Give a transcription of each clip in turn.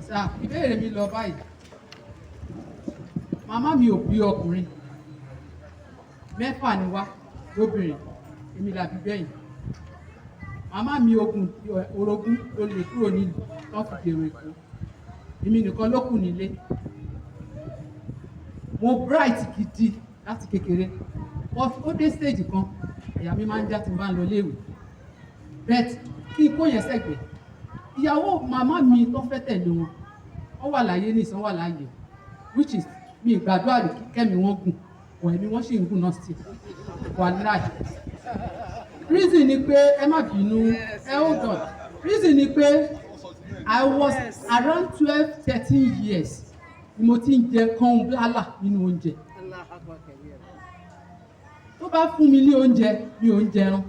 Sà, ìbéèrè mi lọ báyìí. Màmá mi ò bí ọkùnrin. Mẹ́fà ni wá lóbìnrin. Èmi làbí gbẹ̀yìn. Màmá mi orogun ló lè kúrò nílùú tó fi dèrò Èkó. Èmi nìkan ló kù nílé. Mo bright gidi láti kékeré. Ó dé stage kan, àyà mi máa ń já tí n bá ń lọ léèwé. Bẹ́ẹ̀ kí n kó yẹn sẹ́gbẹ̀ẹ́. Ìyàwó màmá mi tó fẹ́ tẹ̀lé wọn, wọ́n wà láyé nìsan wà láàyè, which is mi ìgbàdúrà rẹ̀ kẹ́mi wọ́n gùn, wọ̀ ẹ̀mí wọ́n sì ń gùn náà sí wà láàyè. Reason ni pé ẹ má bínú, hold on. Reason ni pé I was around 12-13 years ni mo ti ń jẹ kan blala nínú oúnjẹ. Tó bá fún mi ní oúnjẹ mi ò ń jẹran.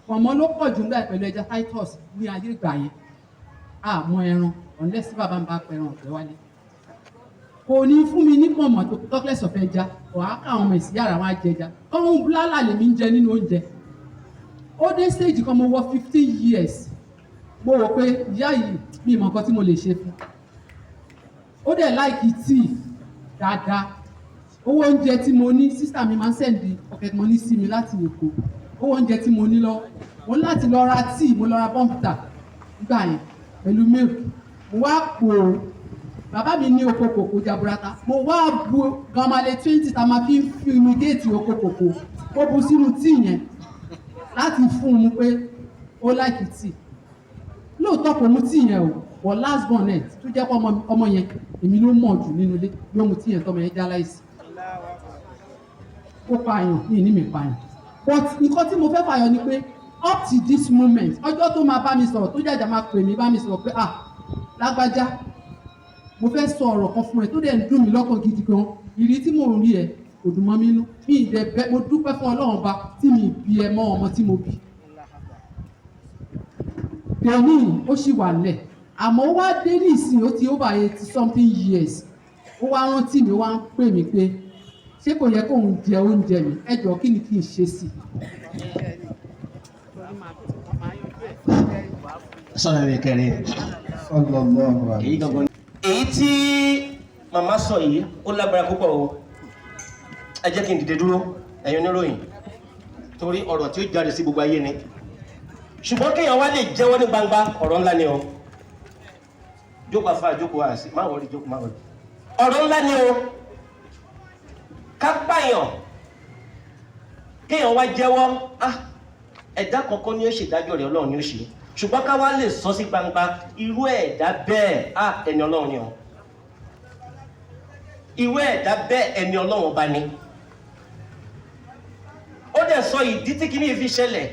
Pọ̀nmọ́ ló pọ̀ jù nígbà pẹ̀lú ẹja Titus ní ayé ìgbà yẹn. Àmọ́ ẹran unless bàbá ń bá pẹran ọ̀fẹ́ wálé. Kò ní fún mi ní pọ̀nmọ́ tó tọ́kẹ́sì ọ̀fẹ́ ẹja, wàá káwọn ọmọ ìsìn yàrá wọn á jẹ ẹja. Kan blala lèmi ń jẹ nínú oúnjẹ. Ó dé stage kan mo wọ 15 years. Mo rò pé ìyá yìí mi mọ̀ nǹkan tí mo lè ṣe fún. Ó dẹ̀ láìkì tíì dáadáa. Owó oúnjẹ tí mo ní, sísà mi máa ń sẹ́ndì pocket money sí mi láti Èkó. Owó oúnjẹ tí mo ní lọ, mo láti lọ ra tíì, mo lọ ra bọ́ǹpútà nígbà yẹn pẹ̀lú milk. Mo wá pò ó. Bàbá mi ní oko kòkó jaburata. Mo wá bu gamale 20 tá máa fi ń fumigate oko kòkó. Mo bu sínú tíì yẹn láti fún un pé ó láìkì tíì. Lóòótọ́ kò mu tíì yẹn o, but last born ẹ̀ tó jẹ́ pé ọmọ yẹn èmi ló mọ̀ jù nínú ilé ló mu tíì yẹn tọmọ yẹn já láìsí. Ó pààyàn ní ìní mi pààyàn. But nǹkan tí mo fẹ́ fàyọ ni pé up to this moment ọjọ́ tó máa bá mi sọ̀rọ̀ tó jàjà máa pè mí bá mi sọ̀rọ̀ pé lágbájá mo fẹ́ sọ ọ̀rọ̀ kan fún ẹ tó dẹ̀ ń dùn mí lọ́kàn gidi gan. Ìrí tí mo rí ẹ kò dùn mọ́ mi nú. Mi ìdẹ̀bẹ̀ mo dúpẹ́ fún Ọlọ́run bá tí mi bí ẹ mọ́ ọmọ tí mo bí. Tèmi ó sì wà lẹ̀ àmọ́ wá dé ní ìsìn ó ti over 80 something years. Ó wá rántí mi ó wá ń pè mí pé ṣé kò yẹ kóun jẹ oúnjẹ mi, ẹ jọ̀ọ́ kí ni kí n ṣe sí. Sọ̀rọ̀ rẹ̀ kẹrin. Èyí tí màmá sọ yìí ó lágbára púpọ̀ o. Ẹ jẹ́ kí n dìde dúró ẹ̀yin oníròyìn torí ọ̀rọ̀ tí ó jáde sí gbogbo ayé ni. Ṣùgbọ́n kéèyàn wá lè jẹ́wọ́ ní gbangba ọ̀rọ̀ ńlá ni o. Jókòó afá jókòó àṣì má wọlé jókòó má wọlé. Ọ̀rọ̀ ńlá ni o. Ká pààyàn kéèyàn wá jẹ́wọ́ ẹ̀dá kankan ni ó ṣèdájọ́ rẹ̀ Ọlọ́run ni ó ṣe. Ṣùgbọ́n ká wá lè sọ sí gbangba irú ẹ̀dá bẹ́ẹ̀ ẹni Ọlọ́run ni o. Irú ẹ̀dá bẹ́ẹ̀ ẹni Ọlọ́run ọba ni. Ó dẹ̀ sọ ìdí tí kìíní fi ṣẹlẹ̀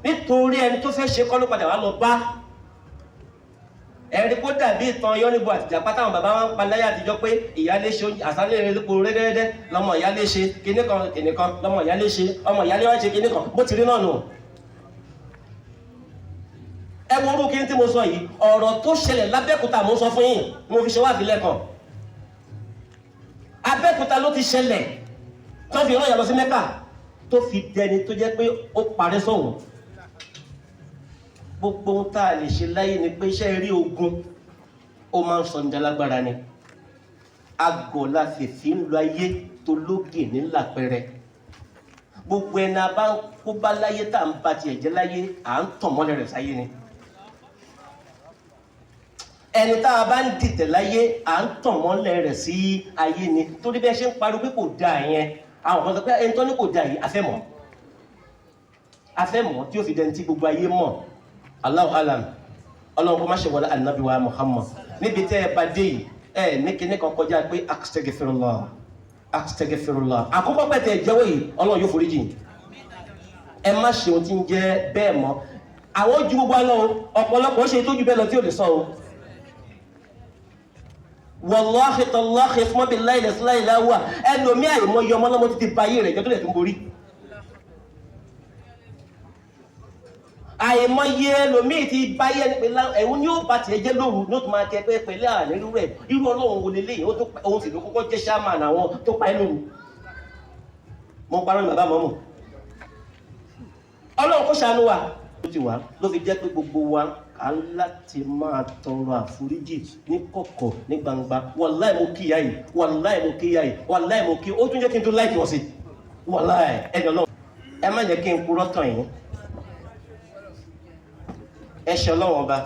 nítorí ẹni tó fẹ́ ṣe kọ́ ló padà wá lọ bá. Ẹ̀rí kó dàbí ìtàn Yọ́nìbó àti Ìjàpá táwọn bàbá wọn pa láyé àtijọ́ pé ìyálé ṣe àsálẹ̀ elépo rẹ́dẹ́rẹ́dẹ́ lọ́mọ ìyálé ṣe kinní kan lọ́mọ ìyálé ṣe ọmọ ìyálé wá ṣe kinní kan bó ti rí náà nù. Ẹ wo orúkọ tí mo sọ yìí ọ̀rọ̀ tó ṣẹlẹ̀ lábẹ́kúta mo sọ fún yín mo fi ṣe wá ìbílẹ̀ kan. Abẹ́kúta ló ti ṣẹlẹ̀ tó fi rán ìyá lọ sí Mẹ́kà tó fi dẹni tó jẹ́ pé ó parẹ́ sọ̀hún. Gbogbo ohun tá a lè ṣe láyé ni pé iṣẹ́ rí ogun ó máa ń sọ ní alágbára ni. Àgọ̀ la fèfì ń lo ayé tó lóge nílà pẹrẹ. Gbogbo ẹni a bá ń kó bá láyé tá à ń ba tiẹ̀ jẹ́ láyé à ń tàn mọ́lẹ̀ rẹ̀ sáyé ni. Ẹni tá a bá ń dìtẹ̀ láyé à ń tàn mọ́lẹ̀ rẹ̀ sí ayé ni. Torí bẹ́ẹ̀ ṣe ń pariwo pé kò dáa yẹn àwọn kan sọ pé ẹni tó ní kò dáa yìí afẹ́mọ̀ tí ó fi dẹni tí gbogbo ayé mọ̀. Allahu alam Ọlọ́run kó má ṣe wọlé Ànábì wa Muhammad níbi tẹ́ ẹ bá dé yìí ní kíní kan kọjá pé astaghfirullah àkókò pẹ̀tẹ̀ jẹ́wọ́ yìí Ọlọ́run yóò foríjì. Ẹ má ṣe ohun tí ń jẹ́ bẹ́ẹ̀ mọ́. Àwọn ju gbogbo alọ́ ọ̀pọ̀lọpọ̀ ṣe tó ju bẹ́ẹ̀ lọ tí ò lè sọ o. Wallahi tallahi fún bí láìlẹ̀ láwà ẹlòmí àìmọ́ yọmọ lọ́mọ ti ba ayé rẹ̀ jẹ́ tó lẹ̀ tó ń borí. Àìmọye ẹlòmíì ti báyé ẹni pé ẹ̀hún ni ó bá tiẹ̀ jẹ́ lóru ní ó tún máa kẹ pé pẹ̀lú àná irú rẹ̀ irú Ọlọ́run wo lélẹ́yìn òun sì ló kọ́kọ́ jẹ́ ṣáàmàn àwọn tó pa ẹ́ lóru. Mo parọ́ ní bàbá mọ́mọ́. Ọlọ́run kó ṣàánú wa ló ti wá ló fi jẹ́ pé gbogbo wa aláti máa tọrọ àforíjì ní kọ̀kọ̀ ní gbangba. Wàláì mo kíyà yìí, wàláì mo kíyà yìí, wàláì mo kí ó tún jẹ́ kí n tó láìkì wọ́n sí. Wàláì ẹ̀dọ̀ náà ẹ má jẹ́ kí n purọ́ tàn yín. Ẹ ṣe Ọlọ́run ọba,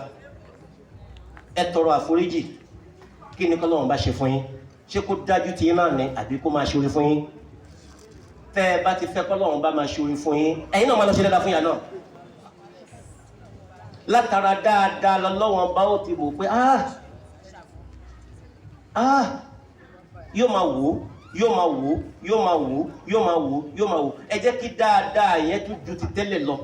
ẹ tọrọ àforíjì. Kí ni k'Ọlọ́run bá ṣe fún yín? Ṣé kó dájú tí yín náà ní àbí kó máa ṣe orí fún yín? Tẹ́ ẹ bá ti fẹ́ k'Ọlọ́run bá máa ṣe orí fún yín, ẹ̀yin náà máa lọ ṣe dáadáa fún ìyá náà. Látara dáadáa l'Ọlọ́run bá ó ti wò pé yóò máa wò, yóò máa wò, yóò máa wò, yóò máa wò, yóò máa wò. Ẹ jẹ́ kí dáadáa yẹn tún ju ti tẹ́lẹ̀ lọ.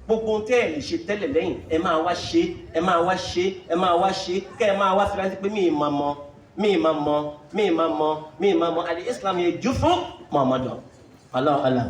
Gbogbo ohun tẹ́ ẹ lè ṣe tẹ́lẹ̀ lẹ́yìn ẹ máa wá ṣe, ẹ máa wá ṣe, ẹ máa wá ṣe, kẹ́ ẹ máa wá fi rántí pé mi ì máa mọ, mi ì máa mọ, mi ì máa mọ, mi ì máa mọ. Àlè Islam yẹn jù fún Muhammadu. Allah Allah.